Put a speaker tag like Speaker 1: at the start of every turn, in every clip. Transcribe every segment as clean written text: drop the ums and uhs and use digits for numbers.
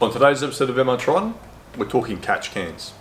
Speaker 1: On today's episode of MR Triton, we're talking catch cans.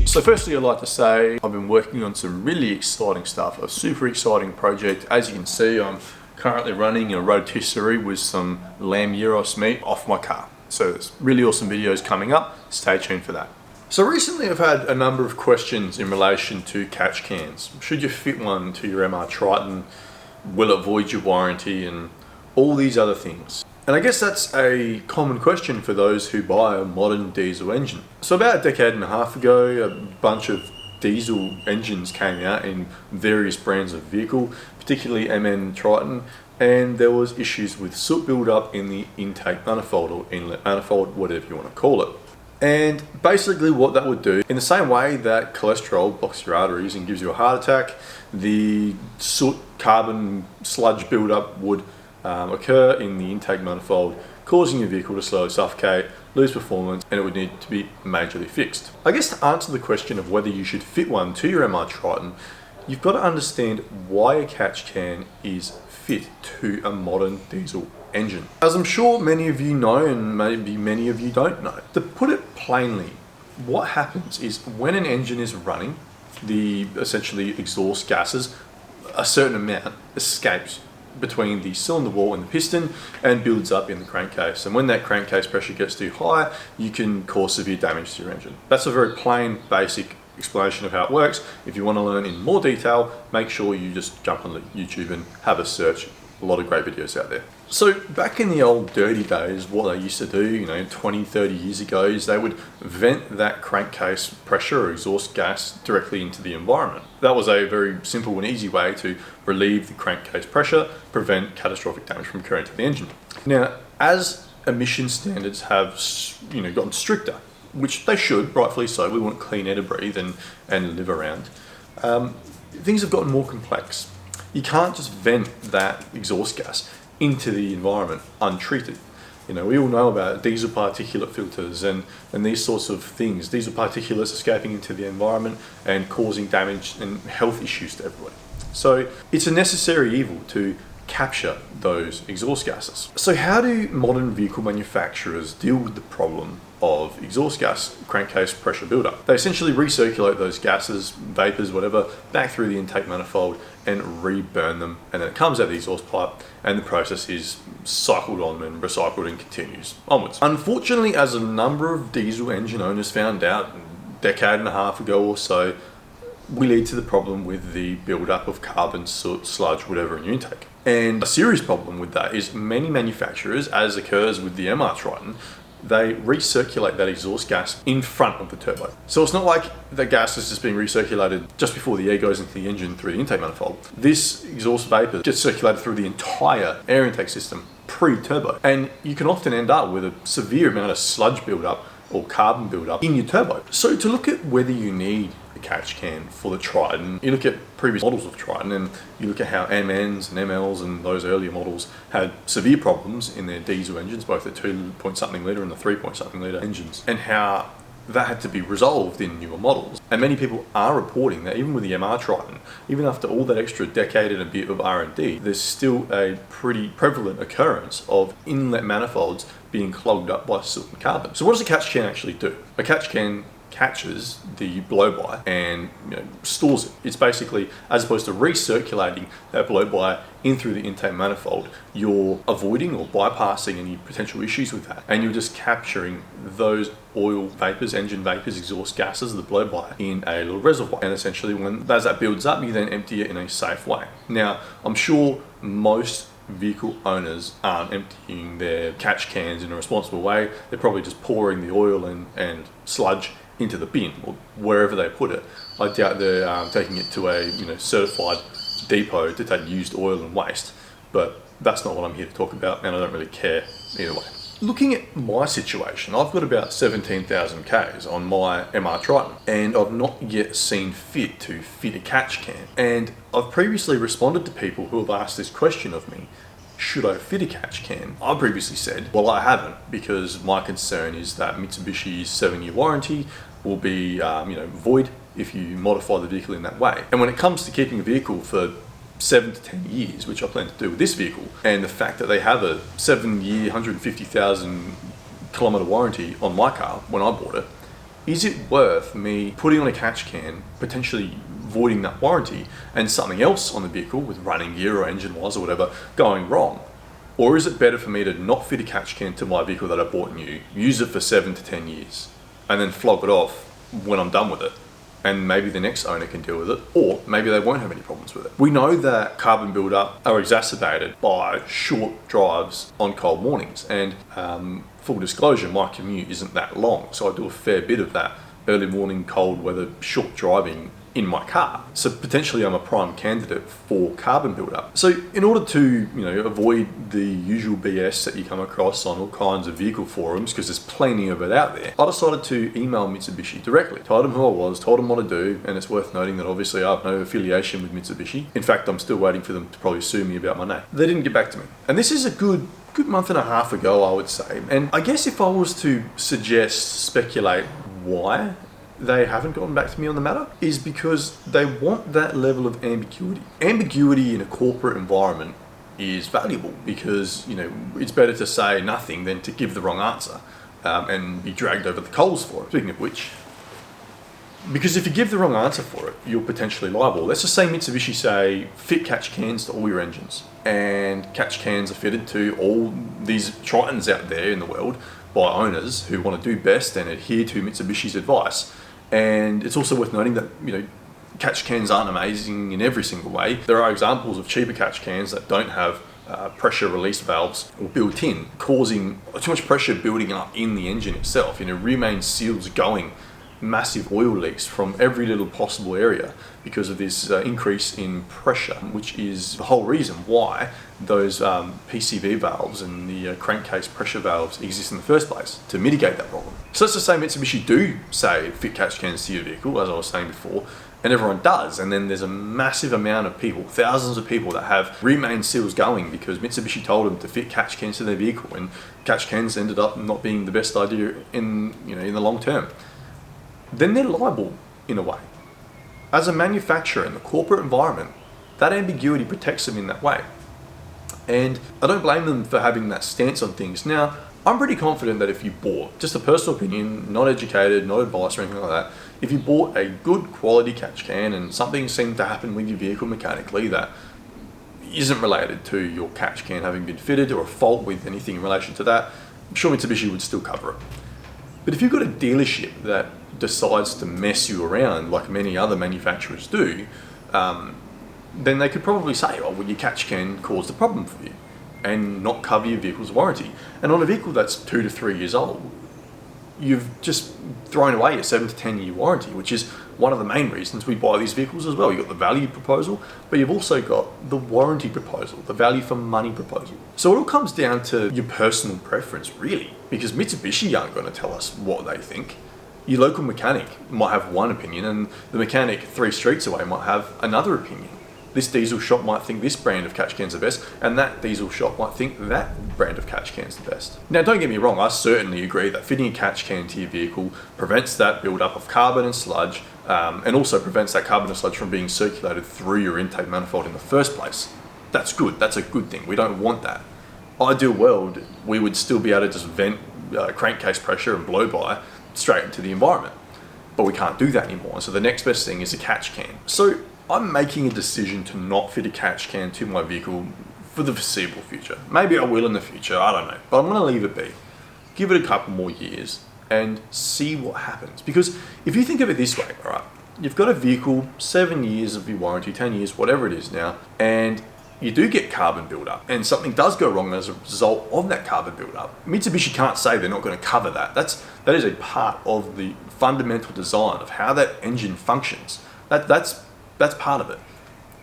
Speaker 1: So firstly, I'd like to say I've been working on some really exciting stuff, a super exciting project. As you can see, I'm currently running a rotisserie with some lamb gyros meat off my car. So there's really awesome videos coming up, stay tuned for that. So recently I've had a number of questions in relation to catch cans. Should you fit one to your MR Triton? Will it void your warranty? And all these other things. And I guess that's a common question for those who buy a modern diesel engine. So about a decade and a half ago, a bunch of diesel engines came out in various brands of vehicle, particularly MN Triton, and there was issues with soot buildup in the intake manifold or inlet manifold, whatever you want to call it. And basically what that would do, in the same way that cholesterol blocks your arteries and gives you a heart attack, the soot carbon sludge buildup would occur in the intake manifold, causing your vehicle to slowly suffocate, lose performance, and it would need to be majorly fixed. I guess to answer the question of whether you should fit one to your MR Triton, you've got to understand why a catch can is fit to a modern diesel engine. As I'm sure many of you know, and maybe many of you don't know, to put it plainly, what happens is when an engine is running, the essentially exhaust gases, a certain amount escapes between the cylinder wall and the piston and builds up in the crankcase. And when that crankcase pressure gets too high, you can cause severe damage to your engine. That's a very plain, basic explanation of how it works. If you want to learn in more detail, make sure you just jump on YouTube and have a search. A lot of great videos out there. So back in the old dirty days, what they used to do, 20, 30 years ago, is they would vent that crankcase pressure or exhaust gas directly into the environment. That was a very simple and easy way to relieve the crankcase pressure, prevent catastrophic damage from occurring to the engine. Now, as emission standards have gotten stricter, which they should, rightfully so, we want clean air to breathe and live around, things have gotten more complex. You can't just vent that exhaust gas into the environment untreated. We all know about diesel particulate filters and these sorts of things, diesel particulates escaping into the environment and causing damage and health issues to everybody. So it's a necessary evil to capture those exhaust gases. So how do modern vehicle manufacturers deal with the problem of exhaust gas crankcase pressure buildup? They essentially recirculate those gases, vapors, whatever, back through the intake manifold and reburn them, and then it comes out the exhaust pipe and the process is cycled on and recycled and continues onwards. Unfortunately, as a number of diesel engine owners found out a decade and a half ago or so, we lead to the problem with the buildup of carbon, soot, sludge, whatever in your intake. And a serious problem with that is many manufacturers, as occurs with the MR Triton, they recirculate that exhaust gas in front of the turbo. So it's not like the gas is just being recirculated just before the air goes into the engine through the intake manifold. This exhaust vapor gets circulated through the entire air intake system pre-turbo. And you can often end up with a severe amount of sludge buildup or carbon buildup in your turbo. So to look at whether you need a catch can for the Triton, you look at previous models of Triton and you look at how MNs and MLs and those earlier models had severe problems in their diesel engines, both the 2-point-something litre and the 3-point-something litre engines, and how that had to be resolved in newer models. And many people are reporting that even with the MR Triton, even after all that extra decade and a bit of R&D, there's still a pretty prevalent occurrence of inlet manifolds being clogged up by soot and carbon. So what does a catch can actually do? A catch can catches the blow-by and stores it. It's basically, as opposed to recirculating that blow-by in through the intake manifold, you're avoiding or bypassing any potential issues with that, and you're just capturing those oil vapors, engine vapors, exhaust gases, the blow-by in a little reservoir. And essentially, as that builds up, you then empty it in a safe way. Now, I'm sure most vehicle owners aren't emptying their catch cans in a responsible way. They're probably just pouring the oil and sludge into the bin or wherever they put it. I doubt they're taking it to a certified depot to take used oil and waste, but that's not what I'm here to talk about, and I don't really care either way. Looking at my situation, I've got about 17,000 Ks on my MR Triton, and I've not yet seen fit to fit a catch can. And I've previously responded to people who have asked this question of me: should I fit a catch can? I previously said, well, I haven't, because my concern is that Mitsubishi's 7-year warranty will be void if you modify the vehicle in that way. And when it comes to keeping a vehicle for 7 to 10 years, which I plan to do with this vehicle, and the fact that they have a 7-year, 150,000 kilometre warranty on my car when I bought it, is it worth me putting on a catch can, potentially voiding that warranty, and something else on the vehicle with running gear or engine wise or whatever going wrong? Or is it better for me to not fit a catch can to my vehicle that I bought new, use it for 7 to 10 years, and then flog it off when I'm done with it? And maybe the next owner can deal with it, or maybe they won't have any problems with it. We know that carbon buildup are exacerbated by short drives on cold mornings, and full disclosure, my commute isn't that long, so I do a fair bit of that early morning cold weather short driving in my car. So potentially I'm a prime candidate for carbon buildup. So in order to avoid the usual BS that you come across on all kinds of vehicle forums, because there's plenty of it out there, I decided to email Mitsubishi directly. Told them who I was, told them what to do, and it's worth noting that obviously I have no affiliation with Mitsubishi. In fact, I'm still waiting for them to probably sue me about my name. They didn't get back to me. And this is a good month and a half ago, I would say. And I guess if I was to speculate why they haven't gotten back to me on the matter, is because they want that level of ambiguity. Ambiguity in a corporate environment is valuable because, it's better to say nothing than to give the wrong answer and be dragged over the coals for it. Speaking of which, because if you give the wrong answer for it, you're potentially liable. Let's just say Mitsubishi say, fit catch cans to all your engines. And catch cans are fitted to all these Tritons out there in the world by owners who want to do best and adhere to Mitsubishi's advice. And it's also worth noting that, catch cans aren't amazing in every single way. There are examples of cheaper catch cans that don't have pressure release valves or built in, causing too much pressure building up in the engine itself. Remain seals going, massive oil leaks from every little possible area because of this increase in pressure, which is the whole reason why those PCV valves and the crankcase pressure valves exist in the first place, to mitigate that problem. So let's just say Mitsubishi do say fit catch cans to your vehicle, as I was saying before, and everyone does, and then there's a massive amount of people, thousands of people that have remain seals going because Mitsubishi told them to fit catch cans to their vehicle, and catch cans ended up not being the best idea in the long term. Then they're liable in a way. As a manufacturer in the corporate environment, that ambiguity protects them in that way. And I don't blame them for having that stance on things. Now, I'm pretty confident that if you bought, just a personal opinion, not educated, not advice or anything like that, if you bought a good quality catch can and something seemed to happen with your vehicle mechanically that isn't related to your catch can having been fitted or a fault with anything in relation to that, I'm sure Mitsubishi would still cover it. But if you've got a dealership that decides to mess you around like many other manufacturers do, then they could probably say, well, your catch can cause the problem for you and not cover your vehicle's warranty. And on a vehicle that's 2 to 3 years old, you've just thrown away a 7 to 10 year warranty, which is one of the main reasons we buy these vehicles as well. You've got the value proposal, but you've also got the warranty proposal, the value for money proposal. So it all comes down to your personal preference, really, because Mitsubishi aren't going to tell us what they think. Your local mechanic might have one opinion, and the mechanic 3 streets away might have another opinion. This diesel shop might think this brand of catch can's the best, and that diesel shop might think that brand of catch can's the best. Now, don't get me wrong, I certainly agree that fitting a catch can to your vehicle prevents that build-up of carbon and sludge, and also prevents that carbon and sludge from being circulated through your intake manifold in the first place. That's good, that's a good thing, we don't want that. Ideal world, we would still be able to just vent crankcase pressure and blow by straight into the environment. But we can't do that anymore, so the next best thing is a catch can. So I'm making a decision to not fit a catch can to my vehicle for the foreseeable future. Maybe I will in the future, I don't know. But I'm going to leave it be. Give it a couple more years and see what happens. Because if you think of it this way, all right, you've got a vehicle, 7 years of your warranty, 10 years, whatever it is now, and you do get carbon buildup and something does go wrong as a result of that carbon buildup. Mitsubishi can't say they're not going to cover that. That is a part of the fundamental design of how that engine functions. That's part of it.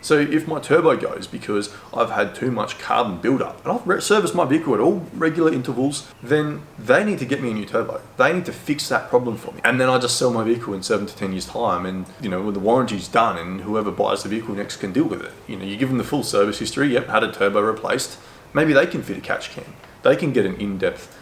Speaker 1: So if my turbo goes because I've had too much carbon buildup and I've serviced my vehicle at all regular intervals, then they need to get me a new turbo. They need to fix that problem for me. And then I just sell my vehicle in 7 to 10 years time, and when the warranty's done and whoever buys the vehicle next can deal with it. You give them the full service history, yep, had a turbo replaced. Maybe they can fit a catch can. They can get an in-depth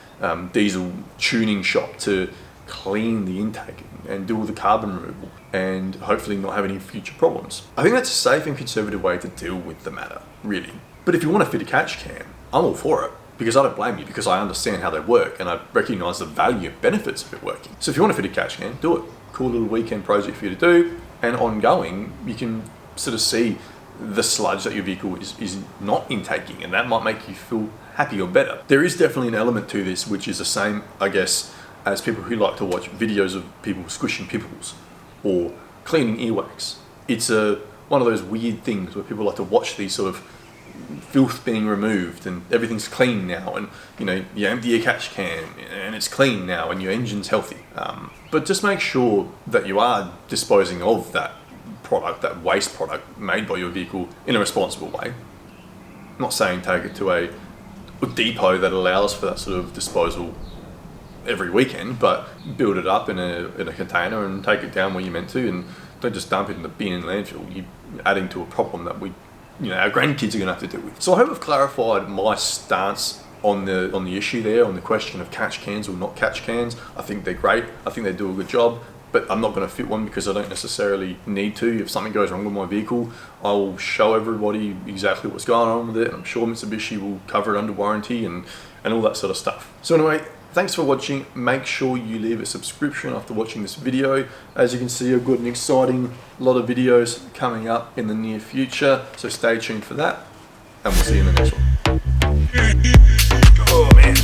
Speaker 1: diesel tuning shop to clean the intake and do all the carbon removal. and hopefully not have any future problems. I think that's a safe and conservative way to deal with the matter, really. But if you want to fit a catch can, I'm all for it, because I don't blame you, because I understand how they work and I recognise the value and benefits of it working. So if you want to fit a catch can, do it. Cool little weekend project for you to do, and ongoing, you can sort of see the sludge that your vehicle is not intaking, and that might make you feel happy or better. There is definitely an element to this which is the same, I guess, as people who like to watch videos of people squishing pimples or cleaning earwax. It's one of those weird things where people like to watch these sort of filth being removed and everything's clean now, and you empty your catch can and it's clean now and your engine's healthy. But just make sure that you are disposing of that product, that waste product made by your vehicle, in a responsible way. I'm not saying take it to a depot that allows for that sort of disposal every weekend, but build it up in a container and take it down where you're meant to, and don't just dump it in the bin and landfill. You're adding to a problem that our grandkids are going to have to deal with. So I hope I've clarified my stance on the issue there, on the question of catch cans or not catch cans. I think they're great. I think they do a good job, but I'm not going to fit one because I don't necessarily need to. If something goes wrong with my vehicle, I will show everybody exactly what's going on with it. I'm sure Mitsubishi will cover it under warranty and all that sort of stuff. So anyway, thanks for watching. Make sure you leave a subscription after watching this video. As you can see, I've got an exciting lot of videos coming up in the near future, so stay tuned for that, and we'll see you in the next one. Oh man.